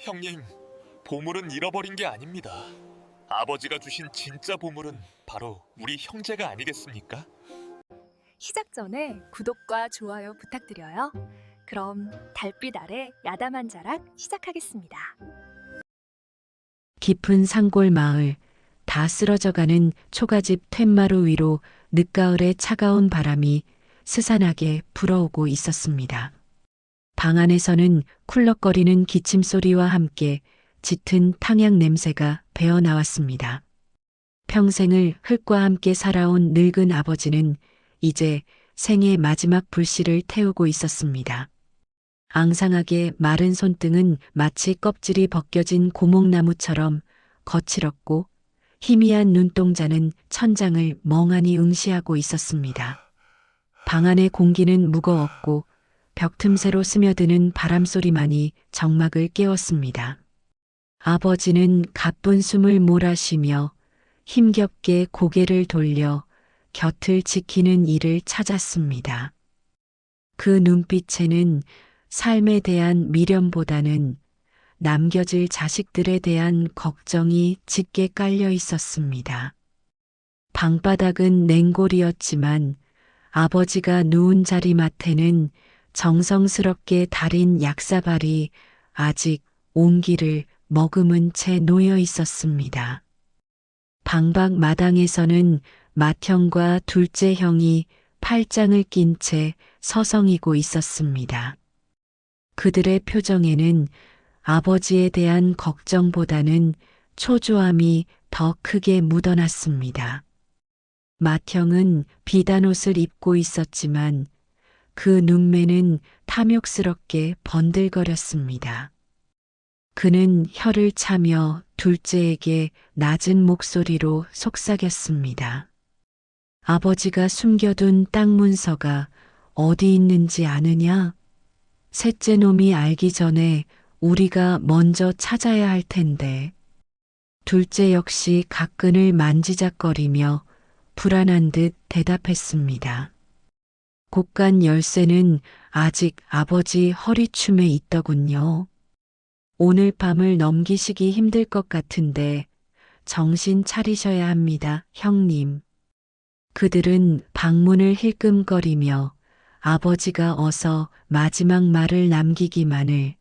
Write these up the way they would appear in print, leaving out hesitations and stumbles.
형님, 보물은 잃어버린 게 아닙니다. 아버지가 주신 진짜 보물은 바로 우리 형제가 아니겠습니까? 시작 전에 구독과 좋아요 부탁드려요. 그럼 달빛 아래 야담한 자락 시작하겠습니다. 깊은 산골 마을, 다 쓰러져가는 초가집 툇마루 위로 늦가을의 차가운 바람이 스산하게 불어오고 있었습니다. 방 안에서는 쿨럭거리는 기침 소리와 함께 짙은 탕약 냄새가 배어 나왔습니다. 평생을 흙과 함께 살아온 늙은 아버지는 이제 생의 마지막 불씨를 태우고 있었습니다. 앙상하게 마른 손등은 마치 껍질이 벗겨진 고목나무처럼 거칠었고 희미한 눈동자는 천장을 멍하니 응시하고 있었습니다. 방 안의 공기는 무거웠고 벽 틈새로 스며드는 바람소리만이 정막을 깨웠습니다. 아버지는 가쁜 숨을 몰아쉬며 힘겹게 고개를 돌려 곁을 지키는 이를 찾았습니다. 그 눈빛에는 삶에 대한 미련보다는 남겨질 자식들에 대한 걱정이 짙게 깔려 있었습니다. 방바닥은 냉골이었지만 아버지가 누운 자리맡에는 정성스럽게 다린 약사발이 아직 온기를 머금은 채 놓여 있었습니다. 방밖 마당에서는 맏형과 둘째 형이 팔짱을 낀 채 서성이고 있었습니다. 그들의 표정에는 아버지에 대한 걱정보다는 초조함이 더 크게 묻어났습니다. 맏형은 비단 옷을 입고 있었지만 그 눈매는 탐욕스럽게 번들거렸습니다. 그는 혀를 차며 둘째에게 낮은 목소리로 속삭였습니다. 아버지가 숨겨둔 땅 문서가 어디 있는지 아느냐? 셋째 놈이 알기 전에 우리가 먼저 찾아야 할 텐데. 둘째 역시 가끈을 만지작거리며 불안한 듯 대답했습니다. 곳간 열쇠는 아직 아버지 허리춤에 있더군요. 오늘 밤을 넘기시기 힘들 것 같은데 정신 차리셔야 합니다, 형님. 그들은 방문을 힐끔거리며 아버지가 어서 마지막 말을 남기기만을,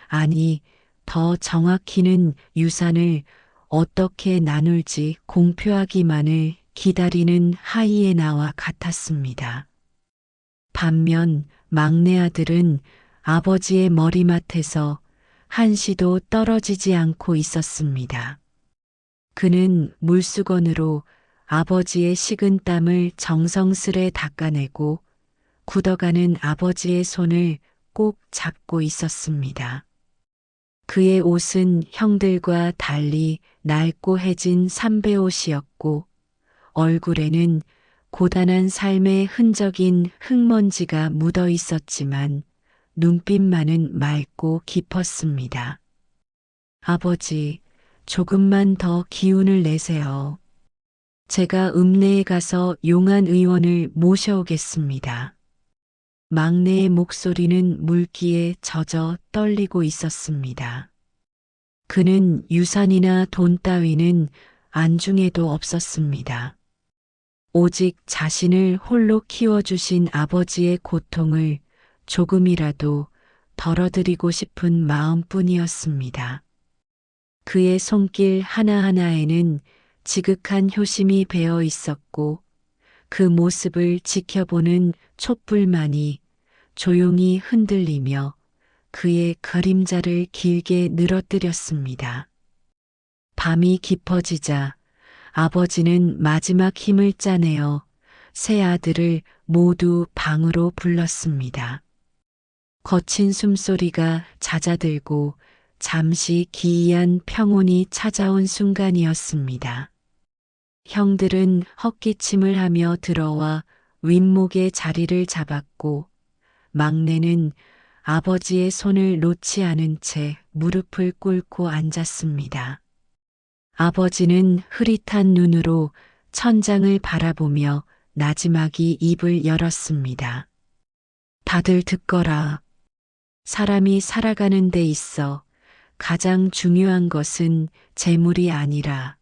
아니 더 정확히는 유산을 어떻게 나눌지 공표하기만을 기다리는 하이에나와 같았습니다. 반면 막내 아들은 아버지의 머리맡에서 한시도 떨어지지 않고 있었습니다. 그는 물수건으로 아버지의 식은 땀을 정성스레 닦아내고 굳어가는 아버지의 손을 꼭 잡고 있었습니다. 그의 옷은 형들과 달리 낡고해진 삼배옷이었고 얼굴에는 고단한 삶의 흔적인 흙먼지가 묻어 있었지만 눈빛만은 맑고 깊었습니다. 아버지, 조금만 더 기운을 내세요. 제가 읍내에 가서 용한 의원을 모셔오겠습니다. 막내의 목소리는 물기에 젖어 떨리고 있었습니다. 그는 유산이나 돈 따위는 안중에도 없었습니다. 오직 자신을 홀로 키워주신 아버지의 고통을 조금이라도 덜어드리고 싶은 마음뿐이었습니다. 그의 손길 하나하나에는 지극한 효심이 배어 있었고 그 모습을 지켜보는 촛불만이 조용히 흔들리며 그의 그림자를 길게 늘어뜨렸습니다. 밤이 깊어지자 아버지는 마지막 힘을 짜내어 세 아들을 모두 방으로 불렀습니다. 거친 숨소리가 잦아들고 잠시 기이한 평온이 찾아온 순간이었습니다. 형들은 헛기침을 하며 들어와 윗목에 자리를 잡았고 막내는 아버지의 손을 놓지 않은 채 무릎을 꿇고 앉았습니다. 아버지는 흐릿한 눈으로 천장을 바라보며 나지막이 입을 열었습니다. 다들 듣거라. 사람이 살아가는 데 있어 가장 중요한 것은 재물이 아니라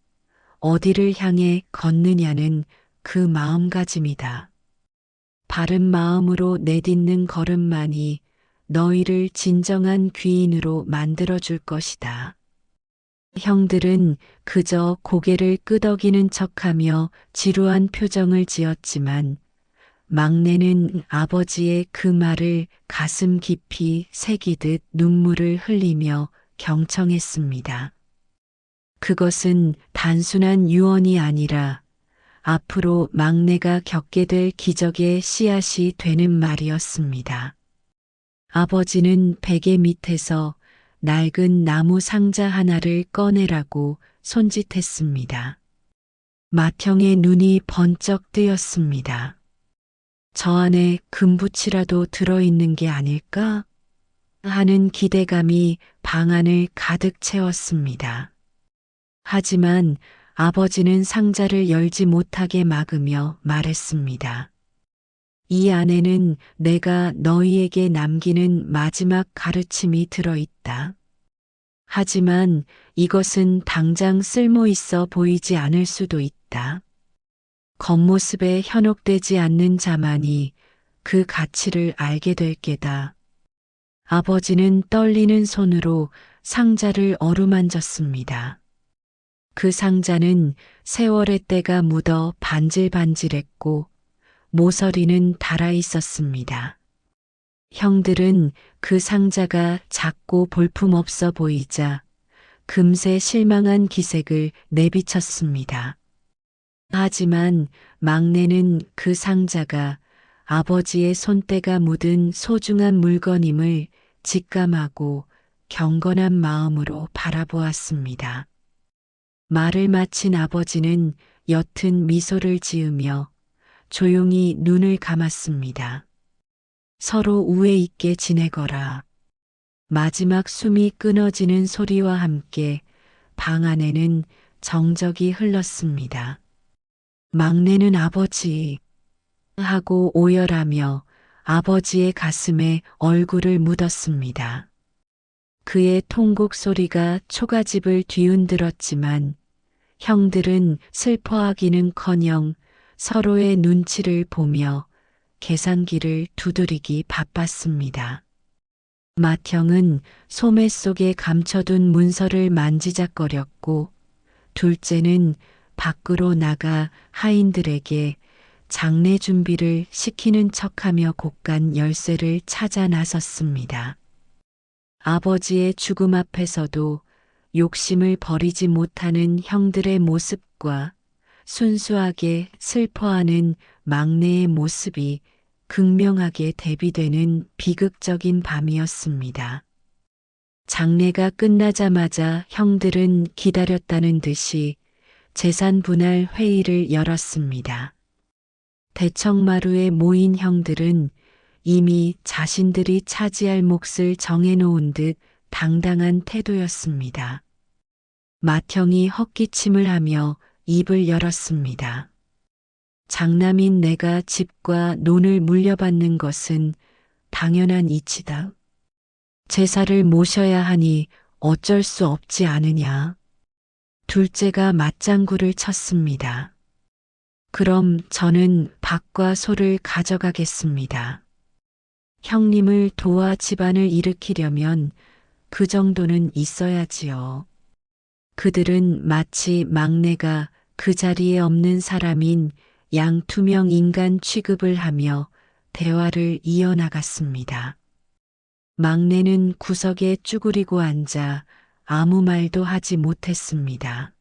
어디를 향해 걷느냐는 그 마음가짐이다. 바른 마음으로 내딛는 걸음만이 너희를 진정한 귀인으로 만들어줄 것이다. 형들은 그저 고개를 끄덕이는 척하며 지루한 표정을 지었지만 막내는 아버지의 그 말을 가슴 깊이 새기듯 눈물을 흘리며 경청했습니다. 그것은 단순한 유언이 아니라 앞으로 막내가 겪게 될 기적의 씨앗이 되는 말이었습니다. 아버지는 베개 밑에서 낡은 나무 상자 하나를 꺼내라고 손짓했습니다. 맏형의 눈이 번쩍 뜨였습니다. 저 안에 금붙이라도 들어있는 게 아닐까? 하는 기대감이 방 안을 가득 채웠습니다. 하지만 아버지는 상자를 열지 못하게 막으며 말했습니다. 이 안에는 내가 너희에게 남기는 마지막 가르침이 들어있다. 하지만 이것은 당장 쓸모 있어 보이지 않을 수도 있다. 겉모습에 현혹되지 않는 자만이 그 가치를 알게 될 게다. 아버지는 떨리는 손으로 상자를 어루만졌습니다. 그 상자는 세월의 때가 묻어 반질반질했고 모서리는 닳아 있었습니다. 형들은 그 상자가 작고 볼품없어 보이자 금세 실망한 기색을 내비쳤습니다. 하지만 막내는 그 상자가 아버지의 손때가 묻은 소중한 물건임을 직감하고 경건한 마음으로 바라보았습니다. 말을 마친 아버지는 옅은 미소를 지으며 조용히 눈을 감았습니다. 서로 우애 있게 지내거라. 마지막 숨이 끊어지는 소리와 함께 방 안에는 정적이 흘렀습니다. 막내는 아버지 하고 오열하며 아버지의 가슴에 얼굴을 묻었습니다. 그의 통곡 소리가 초가집을 뒤흔들었지만 형들은 슬퍼하기는커녕 서로의 눈치를 보며 계산기를 두드리기 바빴습니다. 맏형은 소매 속에 감춰둔 문서를 만지작거렸고 둘째는 밖으로 나가 하인들에게 장례 준비를 시키는 척하며 곳간 열쇠를 찾아 나섰습니다. 아버지의 죽음 앞에서도 욕심을 버리지 못하는 형들의 모습과 순수하게 슬퍼하는 막내의 모습이 극명하게 대비되는 비극적인 밤이었습니다. 장례가 끝나자마자 형들은 기다렸다는 듯이 재산 분할 회의를 열었습니다. 대청마루에 모인 형들은 이미 자신들이 차지할 몫을 정해놓은 듯 당당한 태도였습니다. 맏형이 헛기침을 하며 입을 열었습니다. 장남인 내가 집과 논을 물려받는 것은 당연한 이치다. 제사를 모셔야 하니 어쩔 수 없지 않으냐. 둘째가 맞장구를 쳤습니다. 그럼 저는 박과 소를 가져가겠습니다. 형님을 도와 집안을 일으키려면 그 정도는 있어야지요. 그들은 마치 막내가 그 자리에 없는 사람인 양투명 인간 취급을 하며 대화를 이어나갔습니다. 막내는 구석에 쭈그리고 앉아 아무 말도 하지 못했습니다.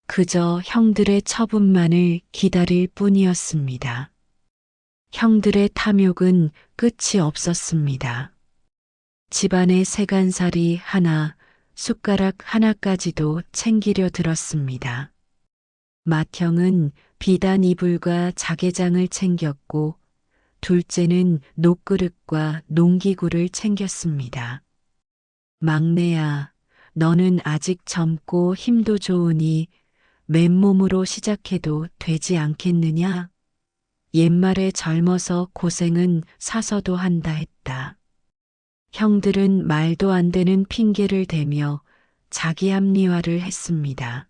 그저 형들의 처분만을 기다릴 뿐이었습니다. 형들의 탐욕은 끝이 없었습니다. 집안의 세간살이 하나, 숟가락 하나까지도 챙기려 들었습니다. 맏형은 비단 이불과 자개장을 챙겼고 둘째는 녹그릇과 농기구를 챙겼습니다. 막내야, 너는 아직 젊고 힘도 좋으니 맨몸으로 시작해도 되지 않겠느냐? 옛말에 젊어서 고생은 사서도 한다 했다. 형들은 말도 안 되는 핑계를 대며 자기 합리화를 했습니다.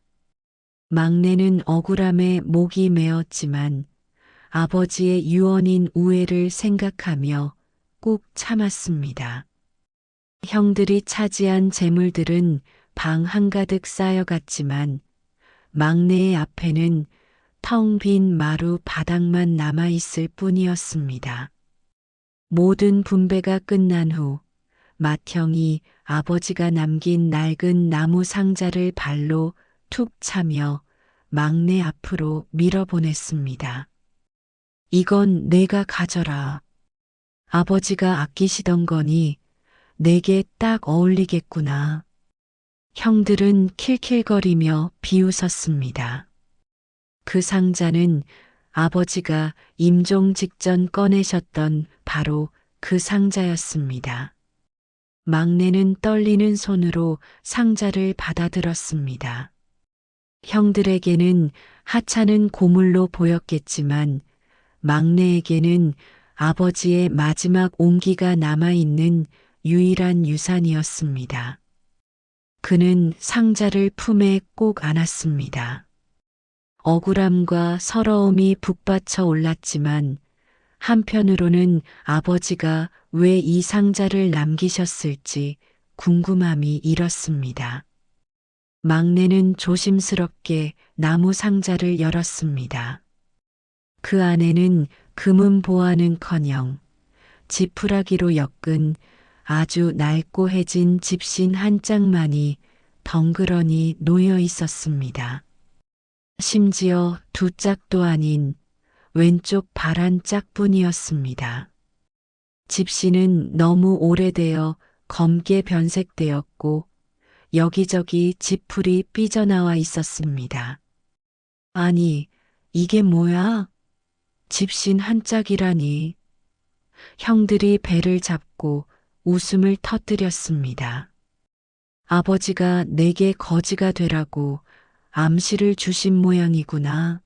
막내는 억울함에 목이 메었지만 아버지의 유언인 우애를 생각하며 꾹 참았습니다. 형들이 차지한 재물들은 방 한가득 쌓여갔지만 막내의 앞에는 텅 빈 마루 바닥만 남아있을 뿐이었습니다. 모든 분배가 끝난 후 맏형이 아버지가 남긴 낡은 나무 상자를 발로 툭 차며 막내 앞으로 밀어보냈습니다. 이건 내가 가져라. 아버지가 아끼시던 거니 내게 딱 어울리겠구나. 형들은 킬킬거리며 비웃었습니다. 그 상자는 아버지가 임종 직전 꺼내셨던 바로 그 상자였습니다. 막내는 떨리는 손으로 상자를 받아들었습니다. 형들에게는 하찮은 고물로 보였겠지만 막내에게는 아버지의 마지막 온기가 남아있는 유일한 유산이었습니다. 그는 상자를 품에 꼭 안았습니다. 억울함과 서러움이 북받쳐 올랐지만 한편으로는 아버지가 왜 이 상자를 남기셨을지 궁금함이 일었습니다. 막내는 조심스럽게 나무 상자를 열었습니다. 그 안에는 금은 보화는커녕 지푸라기로 엮은 아주 낡고해진 집신 한 짝만이 덩그러니 놓여 있었습니다. 심지어 두 짝도 아닌 왼쪽 발 한 짝뿐이었습니다. 집신은 너무 오래되어 검게 변색되었고 여기저기 지풀이 삐져나와 있었습니다. 아니, 이게 뭐야? 집신 한 짝이라니. 형들이 배를 잡고 웃음을 터뜨렸습니다. 아버지가 내게 거지가 되라고 암시를 주신 모양이구나.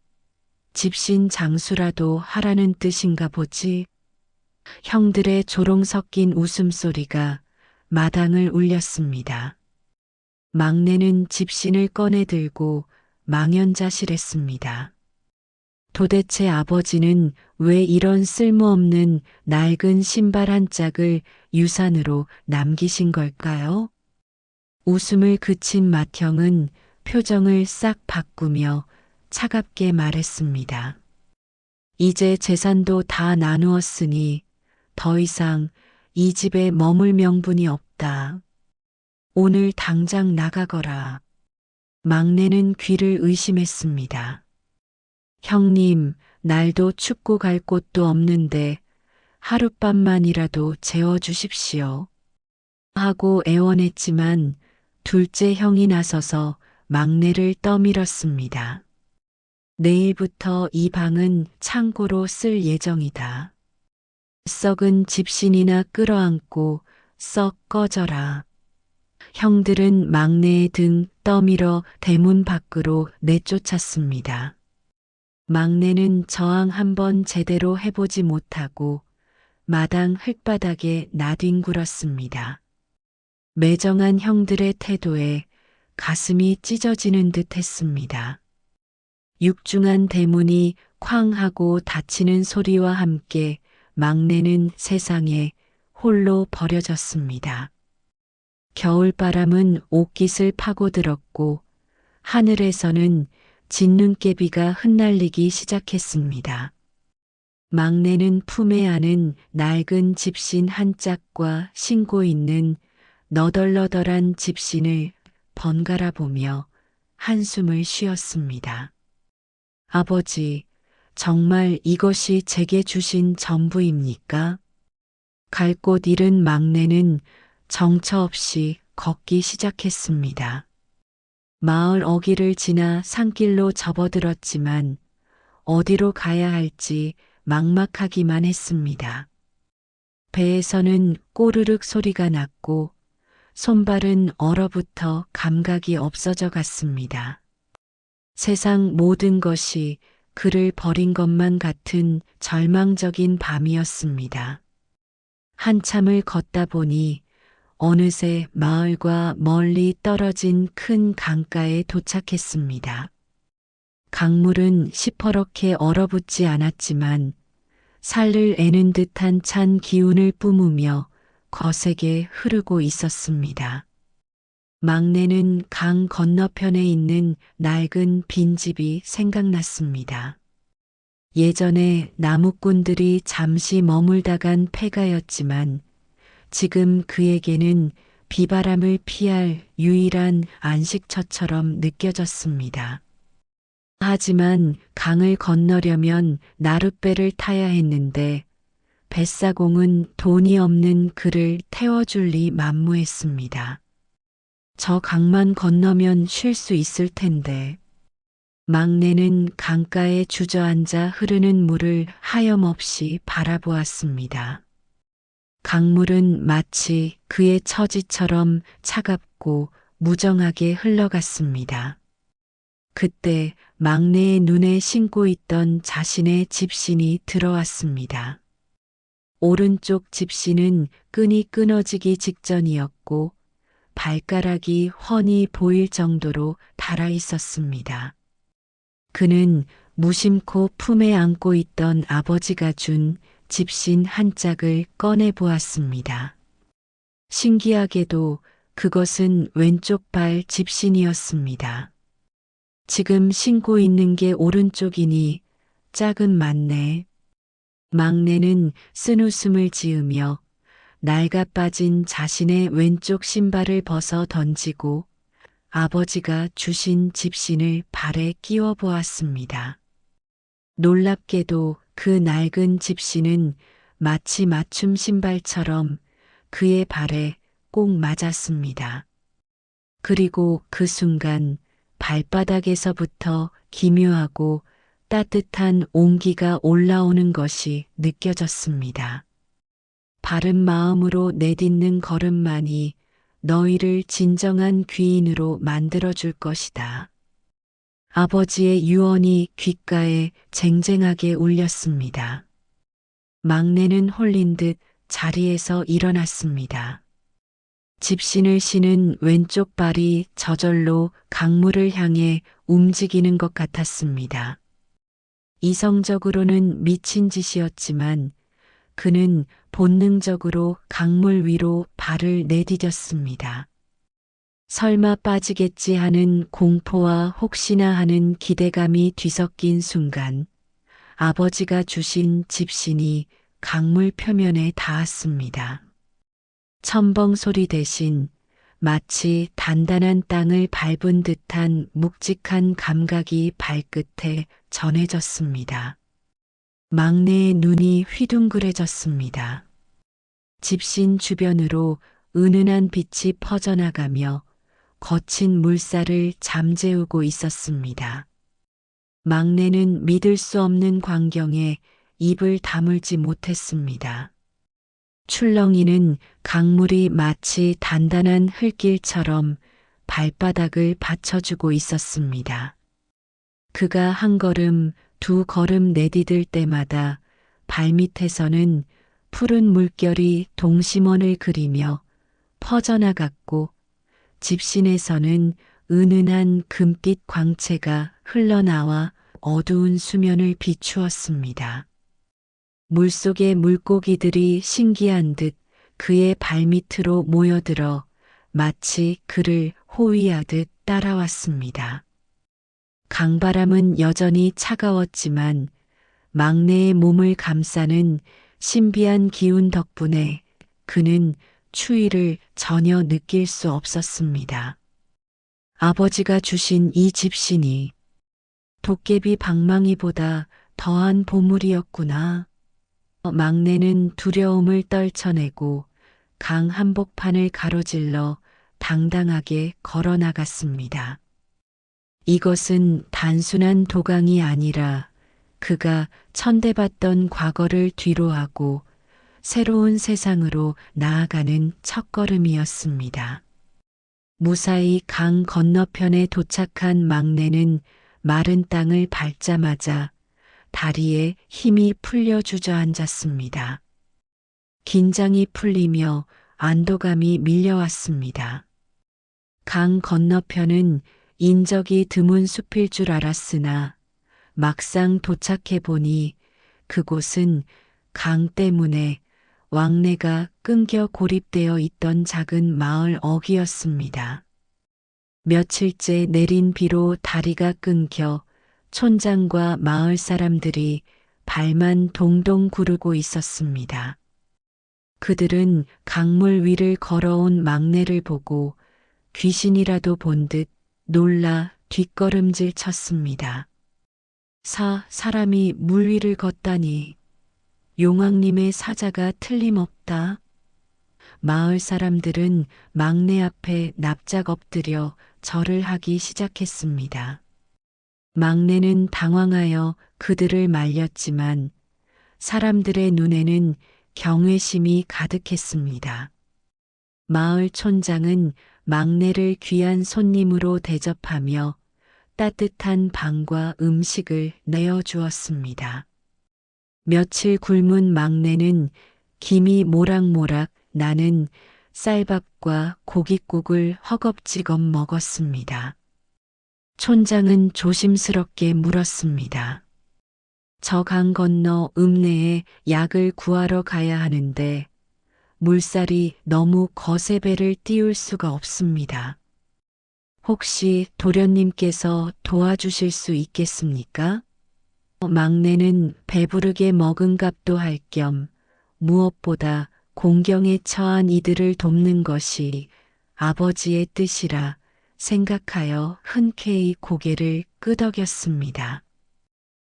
집신 장수라도 하라는 뜻인가 보지. 형들의 조롱 섞인 웃음소리가 마당을 울렸습니다. 막내는 집신을 꺼내 들고 망연자실했습니다. 도대체 아버지는 왜 이런 쓸모없는 낡은 신발 한 짝을 유산으로 남기신 걸까요? 웃음을 그친 맏형은 표정을 싹 바꾸며 차갑게 말했습니다. 이제 재산도 다 나누었으니 더 이상 이 집에 머물 명분이 없다. 오늘 당장 나가거라. 막내는 귀를 의심했습니다. 형님, 날도 춥고 갈 곳도 없는데 하룻밤만이라도 재워주십시오. 하고 애원했지만 둘째 형이 나서서 막내를 떠밀었습니다. 내일부터 이 방은 창고로 쓸 예정이다. 썩은 집신이나 끌어안고 썩 꺼져라. 형들은 막내의 등 떠밀어 대문 밖으로 내쫓았습니다. 막내는 저항 한번 제대로 해보지 못하고 마당 흙바닥에 나뒹굴었습니다. 매정한 형들의 태도에 가슴이 찢어지는 듯 했습니다. 육중한 대문이 쾅 하고 닫히는 소리와 함께 막내는 세상에 홀로 버려졌습니다. 겨울바람은 옷깃을 파고들었고 하늘에서는 진눈깨비가 흩날리기 시작했습니다. 막내는 품에 안은 낡은 집신 한 짝과 신고 있는 너덜너덜한 집신을 번갈아 보며 한숨을 쉬었습니다. 아버지, 정말 이것이 제게 주신 전부입니까? 갈 곳 잃은 막내는 정처 없이 걷기 시작했습니다. 마을 어귀를 지나 산길로 접어들었지만 어디로 가야 할지 막막하기만 했습니다. 배에서는 꼬르륵 소리가 났고 손발은 얼어붙어 감각이 없어져 갔습니다. 세상 모든 것이 그를 버린 것만 같은 절망적인 밤이었습니다. 한참을 걷다 보니 어느새 마을과 멀리 떨어진 큰 강가에 도착했습니다. 강물은 시퍼렇게 얼어붙지 않았지만 살을 애는 듯한 찬 기운을 뿜으며 거세게 흐르고 있었습니다. 막내는 강 건너편에 있는 낡은 빈집이 생각났습니다. 예전에 나무꾼들이 잠시 머물다 간 폐가였지만 지금 그에게는 비바람을 피할 유일한 안식처처럼 느껴졌습니다. 하지만 강을 건너려면 나룻배를 타야 했는데 뱃사공은 돈이 없는 그를 태워줄 리 만무했습니다. 저 강만 건너면 쉴 수 있을 텐데. 막내는 강가에 주저앉아 흐르는 물을 하염없이 바라보았습니다. 강물은 마치 그의 처지처럼 차갑고 무정하게 흘러갔습니다. 그때 막내의 눈에 신고 있던 자신의 집신이 들어왔습니다. 오른쪽 집신은 끈이 끊어지기 직전이었고 발가락이 훤히 보일 정도로 닳아 있었습니다. 그는 무심코 품에 안고 있던 아버지가 준 집신 한 짝을 꺼내 보았습니다. 신기하게도 그것은 왼쪽 발 집신이었습니다. 지금 신고 있는 게 오른쪽이니 짝은 맞네. 막내는 쓴웃음을 지으며 낡아 빠진 자신의 왼쪽 신발을 벗어 던지고 아버지가 주신 집신을 발에 끼워 보았습니다. 놀랍게도 그 낡은 집신은 마치 맞춤 신발처럼 그의 발에 꼭 맞았습니다. 그리고 그 순간 발바닥에서부터 기묘하고 따뜻한 온기가 올라오는 것이 느껴졌습니다. 바른 마음으로 내딛는 걸음만이 너희를 진정한 귀인으로 만들어줄 것이다. 아버지의 유언이 귓가에 쟁쟁하게 울렸습니다. 막내는 홀린 듯 자리에서 일어났습니다. 집신을 신은 왼쪽 발이 저절로 강물을 향해 움직이는 것 같았습니다. 이성적으로는 미친 짓이었지만 그는 본능적으로 강물 위로 발을 내디뎠습니다. 설마 빠지겠지 하는 공포와 혹시나 하는 기대감이 뒤섞인 순간 아버지가 주신 집신이 강물 표면에 닿았습니다. 첨벙 소리 대신 마치 단단한 땅을 밟은 듯한 묵직한 감각이 발끝에 전해졌습니다. 막내의 눈이 휘둥그레졌습니다. 집신 주변으로 은은한 빛이 퍼져나가며 거친 물살을 잠재우고 있었습니다. 막내는 믿을 수 없는 광경에 입을 다물지 못했습니다. 출렁이는 강물이 마치 단단한 흙길처럼 발바닥을 받쳐주고 있었습니다. 그가 한 걸음, 두 걸음 내디딜 때마다 발밑에서는 푸른 물결이 동심원을 그리며 퍼져나갔고 집신에서는 은은한 금빛 광채가 흘러나와 어두운 수면을 비추었습니다. 물속의 물고기들이 신기한 듯 그의 발밑으로 모여들어 마치 그를 호위하듯 따라왔습니다. 강바람은 여전히 차가웠지만 막내의 몸을 감싸는 신비한 기운 덕분에 그는 추위를 전혀 느낄 수 없었습니다. 아버지가 주신 이 집신이 도깨비 방망이보다 더한 보물이었구나. 막내는 두려움을 떨쳐내고 강 한복판을 가로질러 당당하게 걸어 나갔습니다. 이것은 단순한 도강이 아니라 그가 천대받던 과거를 뒤로하고 새로운 세상으로 나아가는 첫걸음이었습니다. 무사히 강 건너편에 도착한 막내는 마른 땅을 밟자마자 다리에 힘이 풀려 주저앉았습니다. 긴장이 풀리며 안도감이 밀려왔습니다. 강 건너편은 인적이 드문 숲일 줄 알았으나 막상 도착해 보니 그곳은 강 때문에 왕래가 끊겨 고립되어 있던 작은 마을 어귀였습니다. 며칠째 내린 비로 다리가 끊겨 촌장과 마을 사람들이 발만 동동 구르고 있었습니다. 그들은 강물 위를 걸어온 막내를 보고 귀신이라도 본 듯 놀라 뒷걸음질 쳤습니다. 사람이 물 위를 걷다니 용왕님의 사자가 틀림없다. 마을 사람들은 막내 앞에 납작 엎드려 절을 하기 시작했습니다. 막내는 당황하여 그들을 말렸지만 사람들의 눈에는 경외심이 가득했습니다. 마을 촌장은 막내를 귀한 손님으로 대접하며 따뜻한 방과 음식을 내어주었습니다. 며칠 굶은 막내는 김이 모락모락 나는 쌀밥과 고깃국을 허겁지겁 먹었습니다. 촌장은 조심스럽게 물었습니다. 저 강 건너 읍내에 약을 구하러 가야 하는데 물살이 너무 거세 배를 띄울 수가 없습니다. 혹시 도련님께서 도와주실 수 있겠습니까? 막내는 배부르게 먹은 값도 할 겸 무엇보다 공경에 처한 이들을 돕는 것이 아버지의 뜻이라 생각하여 흔쾌히 고개를 끄덕였습니다.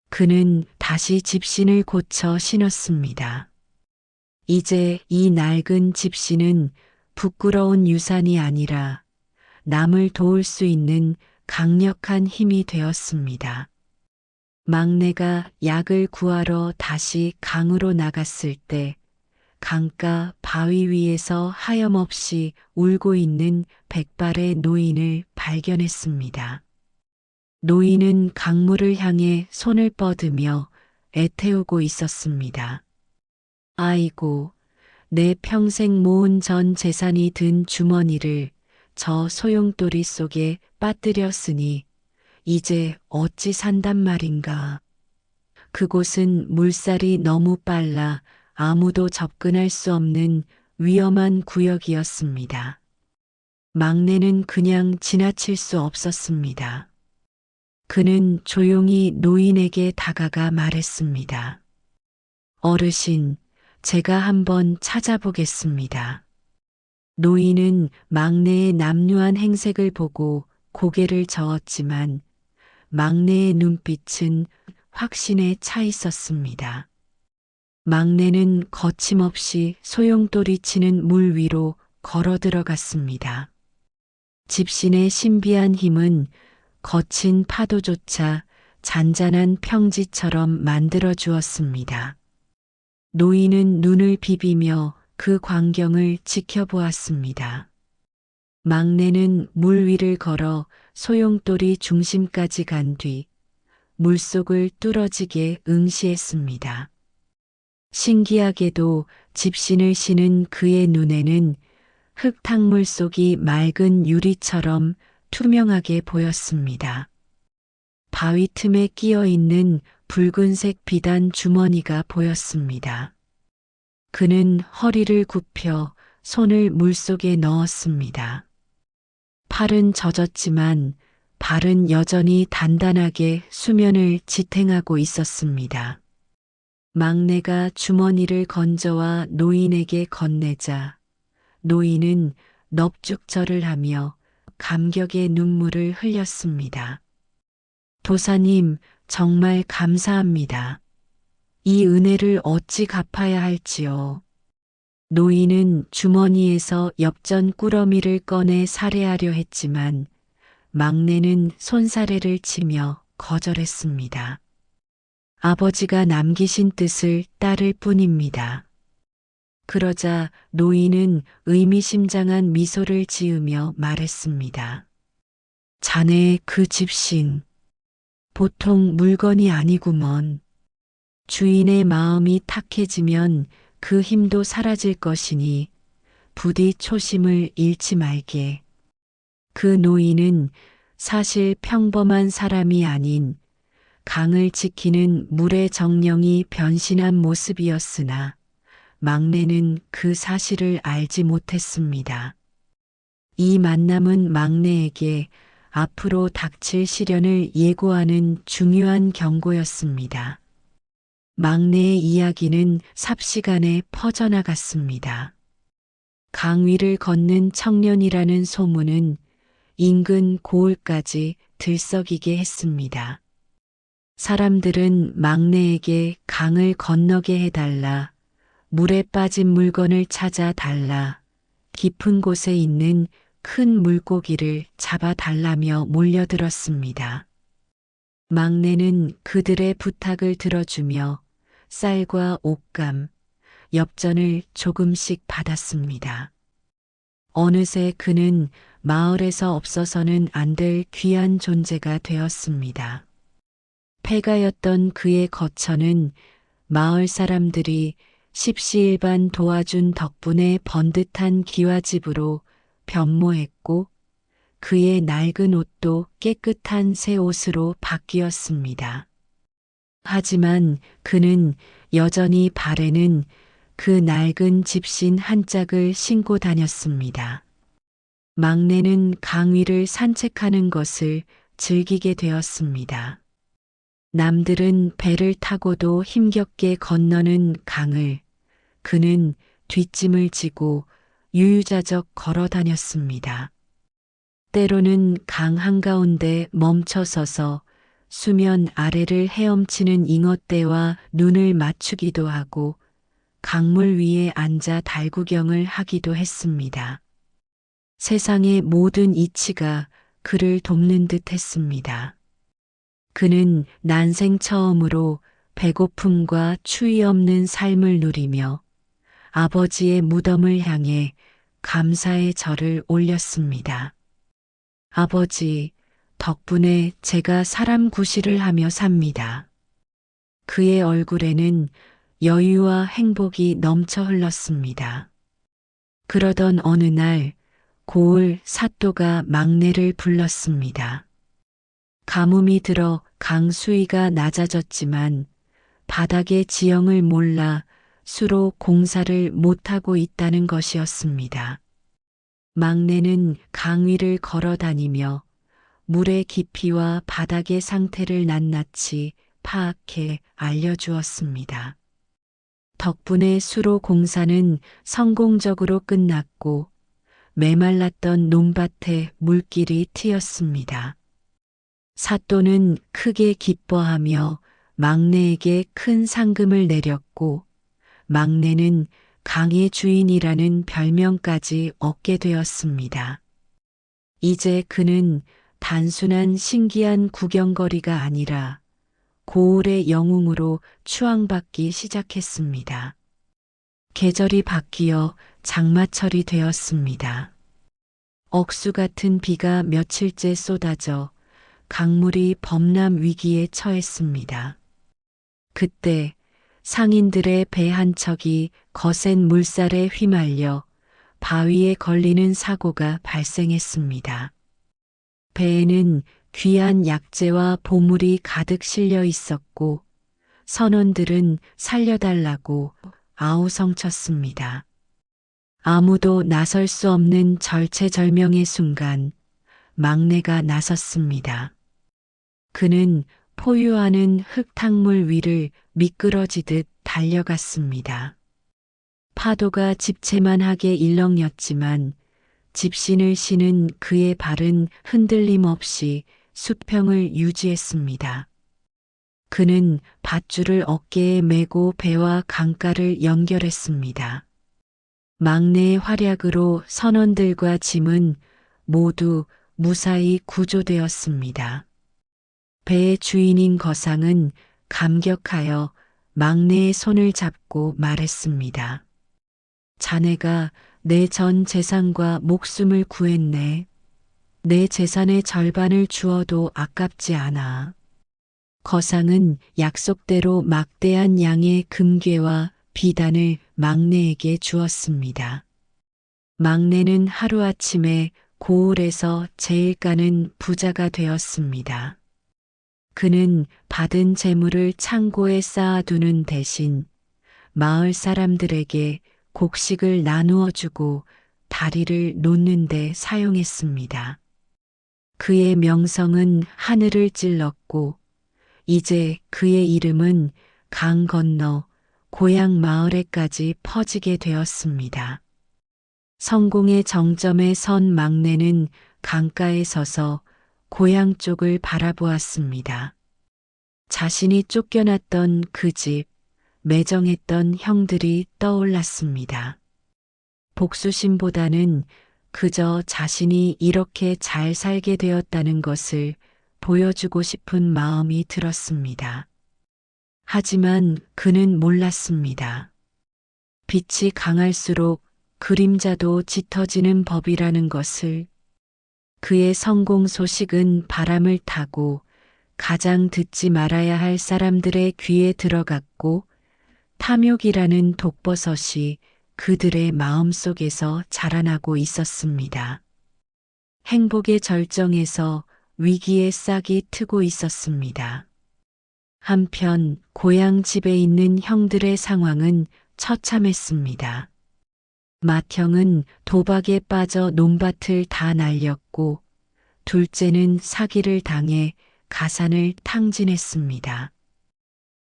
그는 다시 집신을 고쳐 신었습니다. 이제 이 낡은 집신은 부끄러운 유산이 아니라 남을 도울 수 있는 강력한 힘이 되었습니다. 막내가 약을 구하러 다시 강으로 나갔을 때 강가 바위 위에서 하염없이 울고 있는 백발의 노인을 발견했습니다. 노인은 강물을 향해 손을 뻗으며 애태우고 있었습니다. 아이고, 내 평생 모은 전 재산이 든 주머니를 저 소용돌이 속에 빠뜨렸으니 이제 어찌 산단 말인가. 그곳은 물살이 너무 빨라 아무도 접근할 수 없는 위험한 구역이었습니다. 막내는 그냥 지나칠 수 없었습니다. 그는 조용히 노인에게 다가가 말했습니다. 어르신, 제가 한번 찾아보겠습니다. 노인은 막내의 남루한 행색을 보고 고개를 저었지만 막내의 눈빛은 확신에 차 있었습니다. 막내는 거침없이 소용돌이 치는 물 위로 걸어 들어갔습니다. 집신의 신비한 힘은 거친 파도조차 잔잔한 평지처럼 만들어 주었습니다. 노인은 눈을 비비며 그 광경을 지켜보았습니다. 막내는 물 위를 걸어 소용돌이 중심까지 간 뒤 물속을 뚫어지게 응시했습니다. 신기하게도 집신을 신은 그의 눈에는 흙탕물 속이 맑은 유리처럼 투명하게 보였습니다. 바위 틈에 끼어 있는 붉은색 비단 주머니가 보였습니다. 그는 허리를 굽혀 손을 물속에 넣었습니다. 팔은 젖었지만 발은 여전히 단단하게 수면을 지탱하고 있었습니다. 막내가 주머니를 건져와 노인에게 건네자 노인은 넙죽절을 하며 감격의 눈물을 흘렸습니다. 도사님, 정말 감사합니다. 이 은혜를 어찌 갚아야 할지요. 노인은 주머니에서 엽전 꾸러미를 꺼내 살해하려 했지만 막내는 손사래를 치며 거절했습니다. 아버지가 남기신 뜻을 따를 뿐입니다. 그러자 노인은 의미심장한 미소를 지으며 말했습니다. 자네의 그 집신, 보통 물건이 아니구먼. 주인의 마음이 탁해지면 그 힘도 사라질 것이니 부디 초심을 잃지 말게. 그 노인은 사실 평범한 사람이 아닌 강을 지키는 물의 정령이 변신한 모습이었으나 막내는 그 사실을 알지 못했습니다. 이 만남은 막내에게 앞으로 닥칠 시련을 예고하는 중요한 경고였습니다. 막내의 이야기는 삽시간에 퍼져나갔습니다. 강 위를 걷는 청년이라는 소문은 인근 고을까지 들썩이게 했습니다. 사람들은 막내에게 강을 건너게 해달라, 물에 빠진 물건을 찾아 달라, 깊은 곳에 있는 큰 물고기를 잡아 달라며 몰려들었습니다. 막내는 그들의 부탁을 들어주며 쌀과 옥감, 엽전을 조금씩 받았습니다. 어느새 그는 마을에서 없어서는 안 될 귀한 존재가 되었습니다. 폐가였던 그의 거처는 마을 사람들이 십시일반 도와준 덕분에 번듯한 기와집으로 변모했고 그의 낡은 옷도 깨끗한 새 옷으로 바뀌었습니다. 하지만 그는 여전히 발에는 그 낡은 집신 한 짝을 신고 다녔습니다. 막내는 강 위를 산책하는 것을 즐기게 되었습니다. 남들은 배를 타고도 힘겹게 건너는 강을 그는 뒷짐을 지고 유유자적 걸어 다녔습니다. 때로는 강 한가운데 멈춰서서 수면 아래를 헤엄치는 잉어떼와 눈을 맞추기도 하고 강물 위에 앉아 달구경을 하기도 했습니다. 세상의 모든 이치가 그를 돕는 듯 했습니다. 그는 난생 처음으로 배고픔과 추위 없는 삶을 누리며 아버지의 무덤을 향해 감사의 절을 올렸습니다. 아버지, 덕분에 제가 사람 구실을 하며 삽니다. 그의 얼굴에는 여유와 행복이 넘쳐 흘렀습니다. 그러던 어느 날 고을 사또가 막내를 불렀습니다. 가뭄이 들어 강 수위가 낮아졌지만 바닥의 지형을 몰라 수로 공사를 못하고 있다는 것이었습니다. 막내는 강 위를 걸어 다니며 물의 깊이와 바닥의 상태를 낱낱이 파악해 알려주었습니다. 덕분에 수로 공사는 성공적으로 끝났고 메말랐던 논밭에 물길이 트였습니다. 사또는 크게 기뻐하며 막내에게 큰 상금을 내렸고 막내는 강의 주인이라는 별명까지 얻게 되었습니다. 이제 그는 단순한 신기한 구경거리가 아니라 고을의 영웅으로 추앙받기 시작했습니다. 계절이 바뀌어 장마철이 되었습니다. 억수 같은 비가 며칠째 쏟아져 강물이 범람 위기에 처했습니다. 그때 상인들의 배 한 척이 거센 물살에 휘말려 바위에 걸리는 사고가 발생했습니다. 배에는 귀한 약재와 보물이 가득 실려 있었고 선원들은 살려달라고 아우성쳤습니다. 아무도 나설 수 없는 절체절명의 순간 막내가 나섰습니다. 그는 포유하는 흙탕물 위를 미끄러지듯 달려갔습니다. 파도가 집채만하게 일렁였지만 집신을 신은 그의 발은 흔들림 없이 수평을 유지했습니다. 그는 밧줄을 어깨에 메고 배와 강가를 연결했습니다. 막내의 활약으로 선원들과 짐은 모두 무사히 구조되었습니다. 배의 주인인 거상은 감격하여 막내의 손을 잡고 말했습니다. 자네가 내 전 재산과 목숨을 구했네. 내 재산의 절반을 주어도 아깝지 않아. 거상은 약속대로 막대한 양의 금괴와 비단을 막내에게 주었습니다. 막내는 하루아침에 고을에서 제일 가는 부자가 되었습니다. 그는 받은 재물을 창고에 쌓아두는 대신 마을 사람들에게 곡식을 나누어 주고 다리를 놓는 데 사용했습니다. 그의 명성은 하늘을 찔렀고 이제 그의 이름은 강 건너 고향 마을에까지 퍼지게 되었습니다. 성공의 정점에 선 막내는 강가에 서서 고향 쪽을 바라보았습니다. 자신이 쫓겨났던 그 집, 매정했던 형들이 떠올랐습니다. 복수심보다는 그저 자신이 이렇게 잘 살게 되었다는 것을 보여주고 싶은 마음이 들었습니다. 하지만 그는 몰랐습니다. 빛이 강할수록 그림자도 짙어지는 법이라는 것을. 그의 성공 소식은 바람을 타고 가장 듣지 말아야 할 사람들의 귀에 들어갔고 탐욕이라는 독버섯이 그들의 마음속에서 자라나고 있었습니다. 행복의 절정에서 위기의 싹이 트고 있었습니다. 한편 고향 집에 있는 형들의 상황은 처참했습니다. 맏형은 도박에 빠져 논밭을 다 날렸고 둘째는 사기를 당해 가산을 탕진했습니다.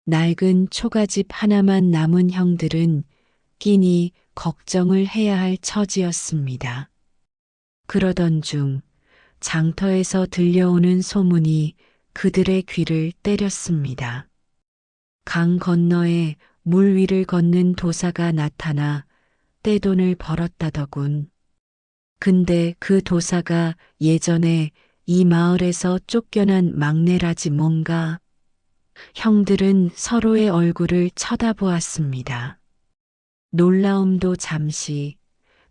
낡은 초가집 하나만 남은 형들은 끼니 걱정을 해야 할 처지였습니다. 그러던 중 장터에서 들려오는 소문이 그들의 귀를 때렸습니다. 강 건너에 물 위를 걷는 도사가 나타나 떼돈을 벌었다더군. 근데 그 도사가 예전에 이 마을에서 쫓겨난 막내라지 뭔가. 형들은 서로의 얼굴을 쳐다보았습니다. 놀라움도 잠시,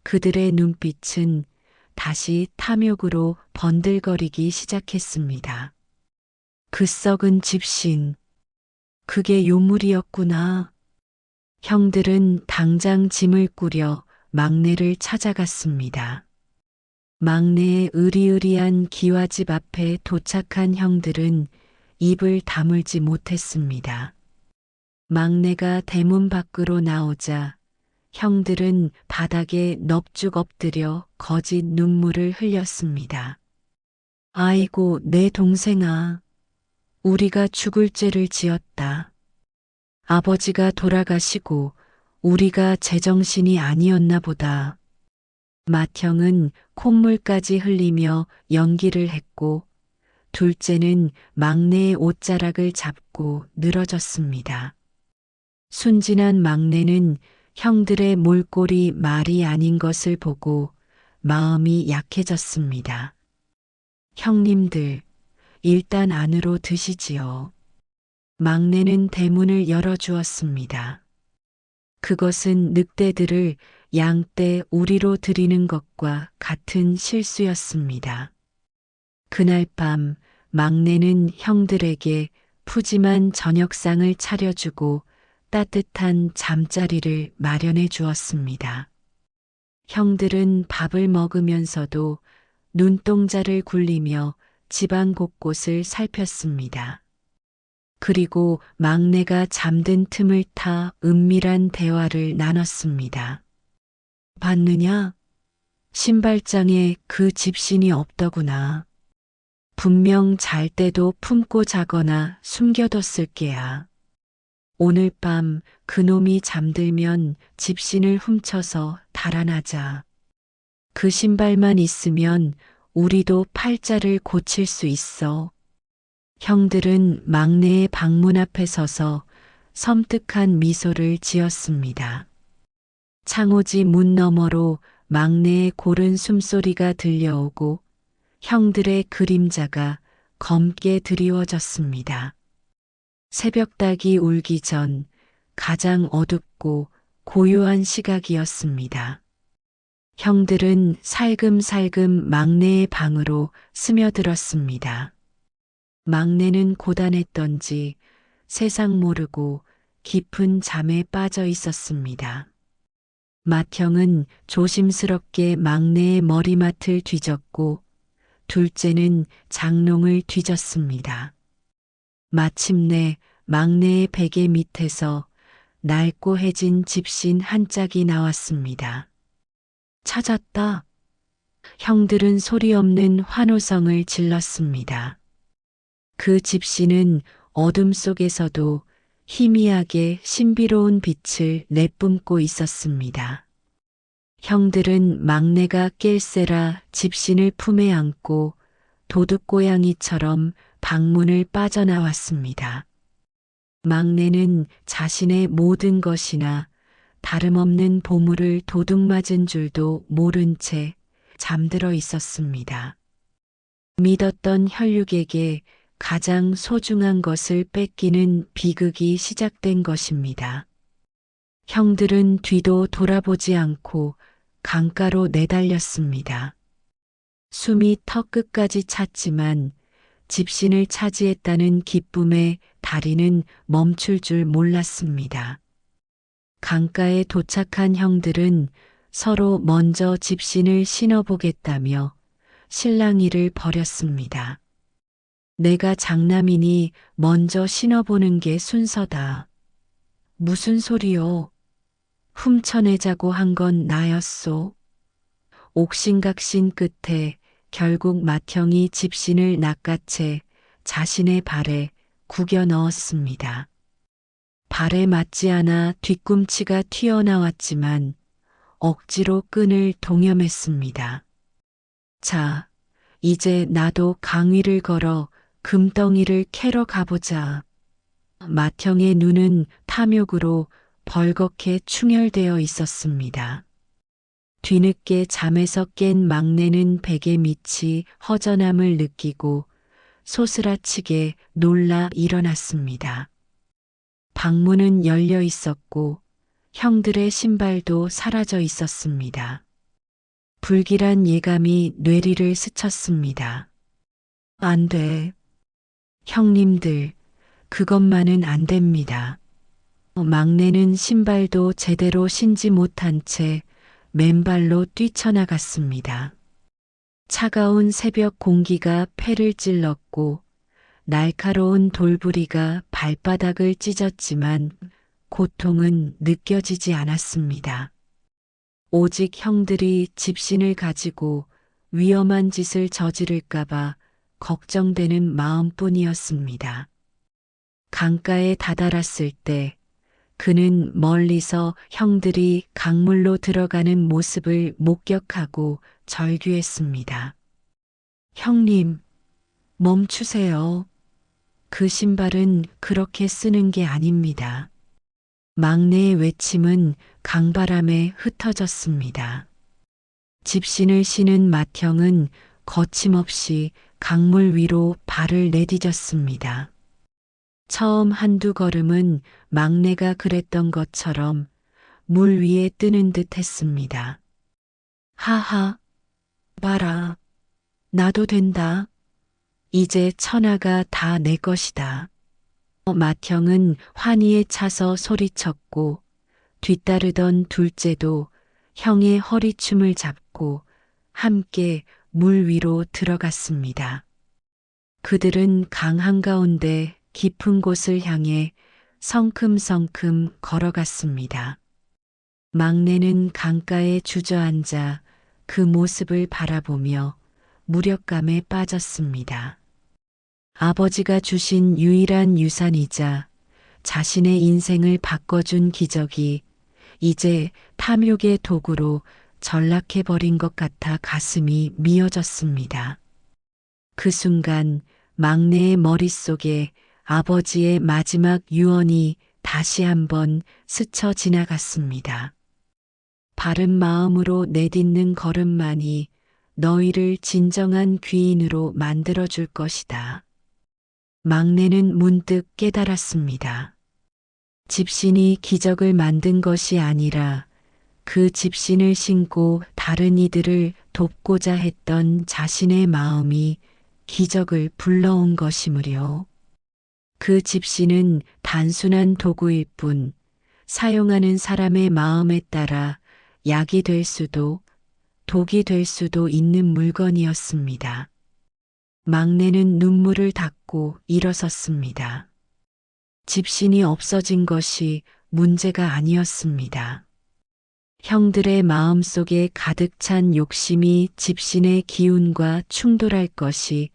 그들의 눈빛은 다시 탐욕으로 번들거리기 시작했습니다. 그 썩은 집신, 그게 요물이었구나. 형들은 당장 짐을 꾸려 막내를 찾아갔습니다. 막내의 으리으리한 기와집 앞에 도착한 형들은 입을 다물지 못했습니다. 막내가 대문 밖으로 나오자 형들은 바닥에 넙죽 엎드려 거짓 눈물을 흘렸습니다. 아이고, 내 동생아. 우리가 죽을 죄를 지었다. 아버지가 돌아가시고 우리가 제정신이 아니었나 보다. 맏형은 콧물까지 흘리며 연기를 했고 둘째는 막내의 옷자락을 잡고 늘어졌습니다. 순진한 막내는 형들의 몰골이 말이 아닌 것을 보고 마음이 약해졌습니다. 형님들, 일단 안으로 드시지요. 막내는 대문을 열어주었습니다. 그것은 늑대들을 양떼 우리로 들이는 것과 같은 실수였습니다. 그날 밤 막내는 형들에게 푸짐한 저녁상을 차려주고 따뜻한 잠자리를 마련해 주었습니다. 형들은 밥을 먹으면서도 눈동자를 굴리며 집안 곳곳을 살폈습니다. 그리고 막내가 잠든 틈을 타 은밀한 대화를 나눴습니다. 봤느냐? 신발장에 그 집신이 없더구나. 분명 잘 때도 품고 자거나 숨겨뒀을 게야. 오늘 밤 그놈이 잠들면 집신을 훔쳐서 달아나자. 그 신발만 있으면 우리도 팔자를 고칠 수 있어. 형들은 막내의 방문 앞에 서서 섬뜩한 미소를 지었습니다. 창호지 문 너머로 막내의 고른 숨소리가 들려오고 형들의 그림자가 검게 드리워졌습니다. 새벽닭이 울기 전 가장 어둡고 고요한 시각이었습니다. 형들은 살금살금 막내의 방으로 스며들었습니다. 막내는 고단했던지 세상 모르고 깊은 잠에 빠져 있었습니다. 맏형은 조심스럽게 막내의 머리맡을 뒤졌고 둘째는 장롱을 뒤졌습니다. 마침내 막내의 베개 밑에서 낡고 해진 집신 한 짝이 나왔습니다. 찾았다. 형들은 소리 없는 환호성을 질렀습니다. 그 집신은 어둠 속에서도 희미하게 신비로운 빛을 내뿜고 있었습니다. 형들은 막내가 깰세라 집신을 품에 안고 도둑고양이처럼 방문을 빠져나왔습니다. 막내는 자신의 모든 것이나 다름없는 보물을 도둑맞은 줄도 모른 채 잠들어 있었습니다. 믿었던 혈육에게 가장 소중한 것을 뺏기는 비극이 시작된 것입니다. 형들은 뒤도 돌아보지 않고 강가로 내달렸습니다. 숨이 턱 끝까지 찼지만 집신을 차지했다는 기쁨에 다리는 멈출 줄 몰랐습니다. 강가에 도착한 형들은 서로 먼저 집신을 신어보겠다며 실랑이를 벌였습니다. 내가 장남이니 먼저 신어보는 게 순서다. 무슨 소리요? 훔쳐내자고 한 건 나였소. 옥신각신 끝에 결국 맏형이 집신을 낚아채 자신의 발에 구겨 넣었습니다. 발에 맞지 않아 뒤꿈치가 튀어나왔지만 억지로 끈을 동여맸습니다. 자, 이제 나도 강위를 걸어 금덩이를 캐러 가보자. 맏형의 눈은 탐욕으로 벌겋게 충혈되어 있었습니다. 뒤늦게 잠에서 깬 막내는 베개 밑이 허전함을 느끼고 소스라치게 놀라 일어났습니다. 방문은 열려 있었고 형들의 신발도 사라져 있었습니다. 불길한 예감이 뇌리를 스쳤습니다. 안 돼. 형님들, 그것만은 안 됩니다. 막내는 신발도 제대로 신지 못한 채 맨발로 뛰쳐나갔습니다. 차가운 새벽 공기가 폐를 찔렀고 날카로운 돌부리가 발바닥을 찢었지만 고통은 느껴지지 않았습니다. 오직 형들이 집신을 가지고 위험한 짓을 저지를까봐 걱정되는 마음뿐이었습니다. 강가에 다다랐을 때 그는 멀리서 형들이 강물로 들어가는 모습을 목격하고 절규했습니다. 형님, 멈추세요. 그 신발은 그렇게 쓰는 게 아닙니다. 막내의 외침은 강바람에 흩어졌습니다. 집신을 신은 맏형은 거침없이 강물 위로 발을 내디뎠습니다. 처음 한두 걸음은 막내가 그랬던 것처럼 물 위에 뜨는 듯 했습니다. 하하, 봐라. 나도 된다. 이제 천하가 다 내 것이다. 맏형은 환희에 차서 소리쳤고 뒤따르던 둘째도 형의 허리춤을 잡고 함께 물 위로 들어갔습니다. 그들은 강 한가운데 깊은 곳을 향해 성큼성큼 걸어갔습니다. 막내는 강가에 주저앉아 그 모습을 바라보며 무력감에 빠졌습니다. 아버지가 주신 유일한 유산이자 자신의 인생을 바꿔준 기적이 이제 탐욕의 도구로 전락해버린 것 같아 가슴이 미어졌습니다. 그 순간 막내의 머릿속에 아버지의 마지막 유언이 다시 한번 스쳐 지나갔습니다. 바른 마음으로 내딛는 걸음만이 너희를 진정한 귀인으로 만들어줄 것이다. 막내는 문득 깨달았습니다. 집신이 기적을 만든 것이 아니라 그 집신을 신고 다른 이들을 돕고자 했던 자신의 마음이 기적을 불러온 것이므려. 그 집신은 단순한 도구일 뿐 사용하는 사람의 마음에 따라 약이 될 수도 독이 될 수도 있는 물건이었습니다. 막내는 눈물을 닦고 일어섰습니다. 집신이 없어진 것이 문제가 아니었습니다. 형들의 마음속에 가득 찬 욕심이 집신의 기운과 충돌할 것이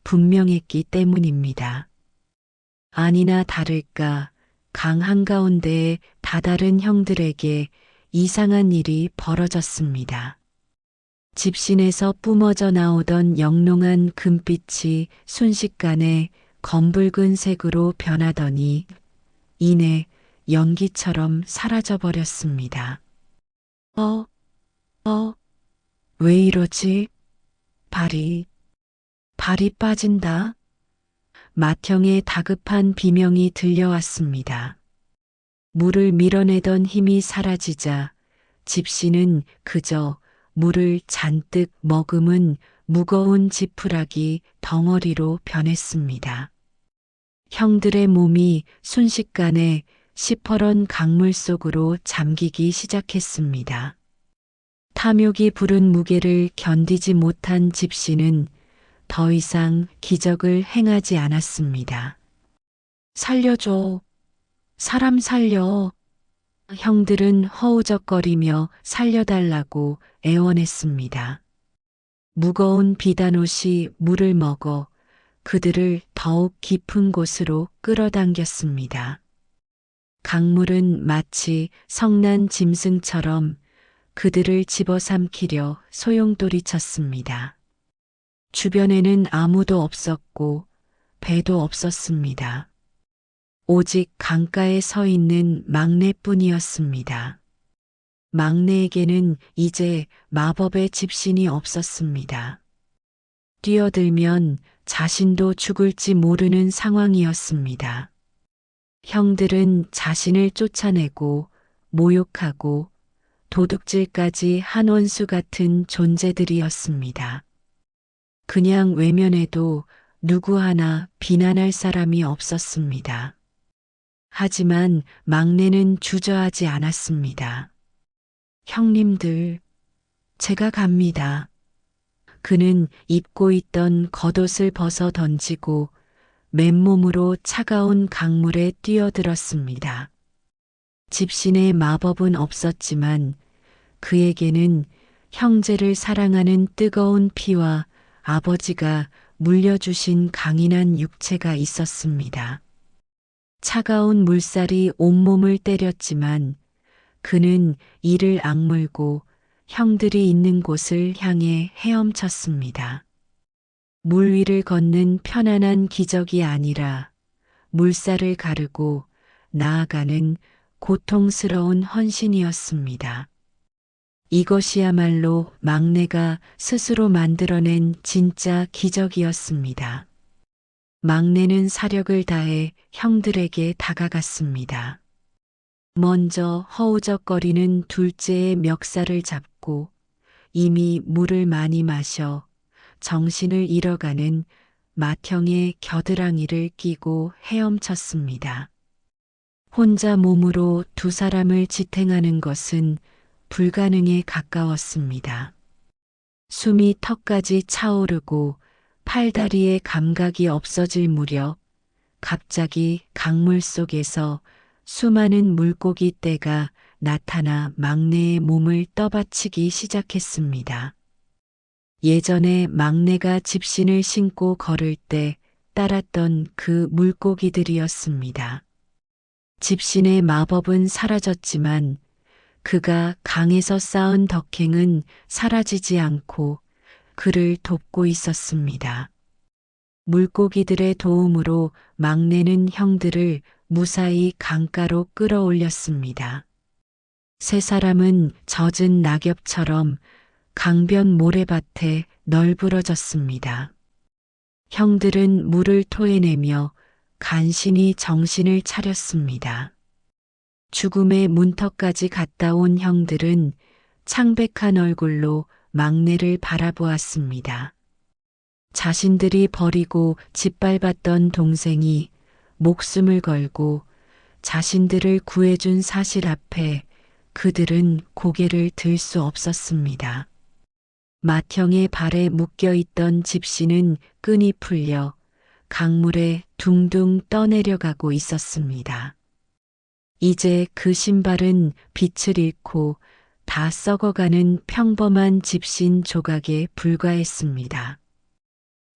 분명했기 때문입니다. 아니나 다를까 강 한가운데에 다다른 형들에게 이상한 일이 벌어졌습니다. 집신에서 뿜어져 나오던 영롱한 금빛이 순식간에 검붉은 색으로 변하더니 이내 연기처럼 사라져 버렸습니다. 왜 이러지? 발이 빠진다. 맏형의 다급한 비명이 들려왔습니다. 물을 밀어내던 힘이 사라지자 집신은 그저 물을 잔뜩 머금은 무거운 지푸라기 덩어리로 변했습니다. 형들의 몸이 순식간에 시퍼런 강물 속으로 잠기기 시작했습니다. 탐욕이 부른 무게를 견디지 못한 집신은 더 이상 기적을 행하지 않았습니다. 살려줘. 사람 살려. 형들은 허우적거리며 살려달라고 애원했습니다. 무거운 비단옷이 물을 먹어 그들을 더욱 깊은 곳으로 끌어당겼습니다. 강물은 마치 성난 짐승처럼 그들을 집어삼키려 소용돌이쳤습니다. 주변에는 아무도 없었고 배도 없었습니다. 오직 강가에 서 있는 막내뿐이었습니다. 막내에게는 이제 마법의 집신이 없었습니다. 뛰어들면 자신도 죽을지 모르는 상황이었습니다. 형들은 자신을 쫓아내고 모욕하고 도둑질까지 한 원수 같은 존재들이었습니다. 그냥 외면해도 누구 하나 비난할 사람이 없었습니다. 하지만 막내는 주저하지 않았습니다. 형님들, 제가 갑니다. 그는 입고 있던 겉옷을 벗어 던지고 맨몸으로 차가운 강물에 뛰어들었습니다. 집신의 마법은 없었지만 그에게는 형제를 사랑하는 뜨거운 피와 아버지가 물려주신 강인한 육체가 있었습니다. 차가운 물살이 온몸을 때렸지만 그는 이를 악물고 형들이 있는 곳을 향해 헤엄쳤습니다. 물 위를 걷는 편안한 기적이 아니라 물살을 가르고 나아가는 고통스러운 헌신이었습니다. 이것이야말로 막내가 스스로 만들어낸 진짜 기적이었습니다. 막내는 사력을 다해 형들에게 다가갔습니다. 먼저 허우적거리는 둘째의 멱살을 잡고 이미 물을 많이 마셔 정신을 잃어가는 맏형의 겨드랑이를 끼고 헤엄쳤습니다. 혼자 몸으로 두 사람을 지탱하는 것은 불가능에 가까웠습니다. 숨이 턱까지 차오르고 팔다리의 감각이 없어질 무렵 갑자기 강물 속에서 수많은 물고기 떼가 나타나 막내의 몸을 떠받치기 시작했습니다. 예전에 막내가 집신을 신고 걸을 때 따랐던 그 물고기들이었습니다. 집신의 마법은 사라졌지만 그가 강에서 쌓은 덕행은 사라지지 않고 그를 돕고 있었습니다. 물고기들의 도움으로 막내는 형들을 무사히 강가로 끌어올렸습니다. 세 사람은 젖은 낙엽처럼 강변 모래밭에 널브러졌습니다. 형들은 물을 토해내며 간신히 정신을 차렸습니다. 죽음의 문턱까지 갔다 온 형들은 창백한 얼굴로 막내를 바라보았습니다. 자신들이 버리고 짓밟았던 동생이 목숨을 걸고 자신들을 구해준 사실 앞에 그들은 고개를 들 수 없었습니다. 맏형의 발에 묶여있던 집시는 끈이 풀려 강물에 둥둥 떠내려가고 있었습니다. 이제 그 신발은 빛을 잃고 다 썩어가는 평범한 집신 조각에 불과했습니다.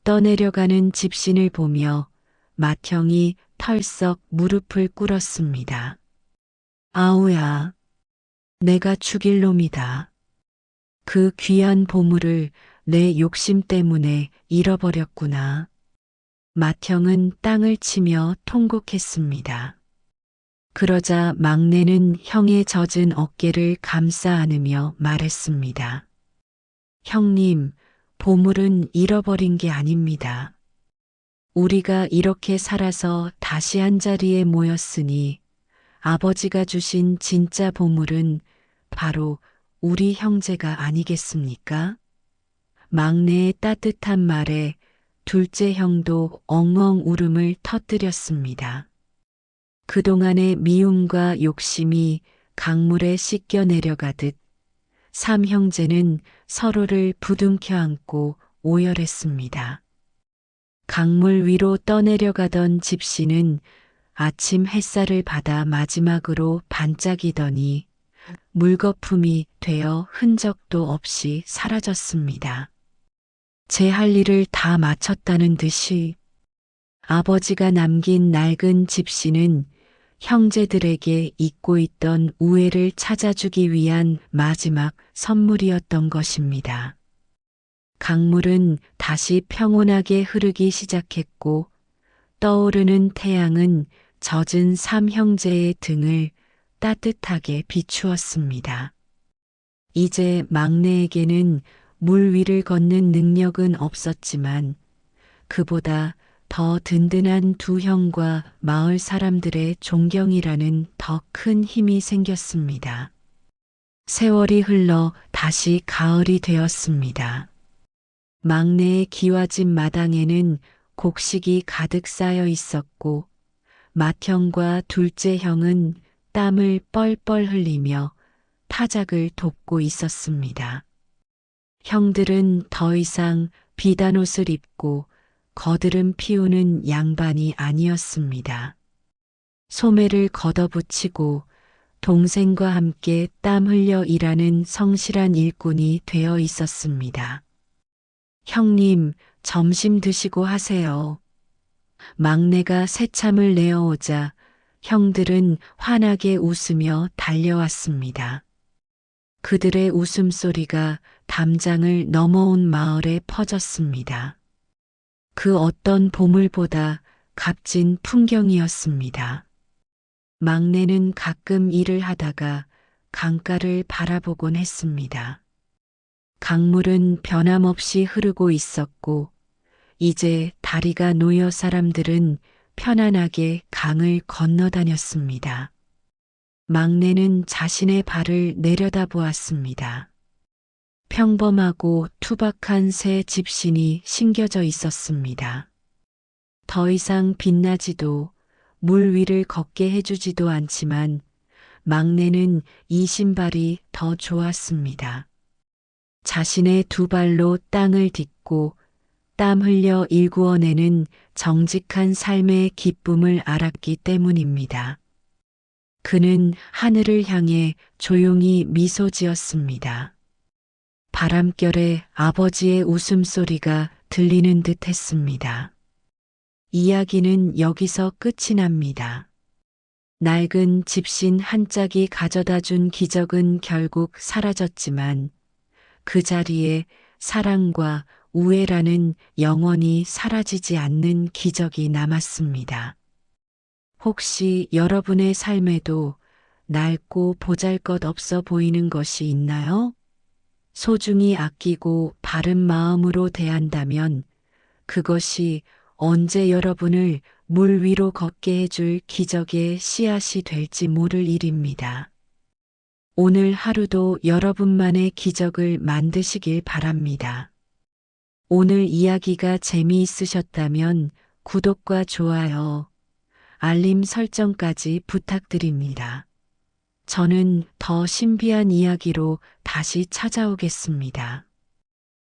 떠내려가는 집신을 보며 맏형이 털썩 무릎을 꿇었습니다. 아우야, 내가 죽일 놈이다. 그 귀한 보물을 내 욕심 때문에 잃어버렸구나. 맏형은 땅을 치며 통곡했습니다. 그러자 막내는 형의 젖은 어깨를 감싸 안으며 말했습니다. 형님, 보물은 잃어버린 게 아닙니다. 우리가 이렇게 살아서 다시 한자리에 모였으니 아버지가 주신 진짜 보물은 바로 우리 형제가 아니겠습니까? 막내의 따뜻한 말에 둘째 형도 엉엉 울음을 터뜨렸습니다. 그동안의 미움과 욕심이 강물에 씻겨 내려가듯 삼형제는 서로를 부둥켜 안고 오열했습니다. 강물 위로 떠내려가던 집시는 아침 햇살을 받아 마지막으로 반짝이더니 물거품이 되어 흔적도 없이 사라졌습니다. 제 할 일을 다 마쳤다는 듯이 아버지가 남긴 낡은 집시는 형제들에게 잊고 있던 우애를 찾아주기 위한 마지막 선물이었던 것입니다. 강물은 다시 평온하게 흐르기 시작했고 떠오르는 태양은 젖은 삼형제의 등을 따뜻하게 비추었습니다. 이제 막내에게는 물 위를 걷는 능력은 없었지만 그보다 더 든든한 두 형과 마을 사람들의 존경이라는 더 큰 힘이 생겼습니다. 세월이 흘러 다시 가을이 되었습니다. 막내의 기와집 마당에는 곡식이 가득 쌓여 있었고 맏형과 둘째 형은 땀을 뻘뻘 흘리며 타작을 돕고 있었습니다. 형들은 더 이상 비단 옷을 입고 거드름 피우는 양반이 아니었습니다. 소매를 걷어붙이고 동생과 함께 땀 흘려 일하는 성실한 일꾼이 되어 있었습니다. 형님, 점심 드시고 하세요. 막내가 새참을 내어오자 형들은 환하게 웃으며 달려왔습니다. 그들의 웃음소리가 담장을 넘어온 마을에 퍼졌습니다. 그 어떤 보물보다 값진 풍경이었습니다. 막내는 가끔 일을 하다가 강가를 바라보곤 했습니다. 강물은 변함없이 흐르고 있었고 이제 다리가 놓여 사람들은 편안하게 강을 건너 다녔습니다. 막내는 자신의 발을 내려다보았습니다. 평범하고 투박한 새 집신이 심겨져 있었습니다. 더 이상 빛나지도 물 위를 걷게 해주지도 않지만 막내는 이 신발이 더 좋았습니다. 자신의 두 발로 땅을 딛고 땀 흘려 일구어내는 정직한 삶의 기쁨을 알았기 때문입니다. 그는 하늘을 향해 조용히 미소 지었습니다. 바람결에 아버지의 웃음소리가 들리는 듯 했습니다. 이야기는 여기서 끝이 납니다. 낡은 집신 한 짝이 가져다 준 기적은 결국 사라졌지만 그 자리에 사랑과 우애라는 영원히 사라지지 않는 기적이 남았습니다. 혹시 여러분의 삶에도 낡고 보잘것없어 보이는 것이 있나요? 소중히 아끼고 바른 마음으로 대한다면 그것이 언제 여러분을 물 위로 걷게 해줄 기적의 씨앗이 될지 모를 일입니다. 오늘 하루도 여러분만의 기적을 만드시길 바랍니다. 오늘 이야기가 재미있으셨다면 구독과 좋아요, 알림 설정까지 부탁드립니다. 저는 더 신비한 이야기로 다시 찾아오겠습니다.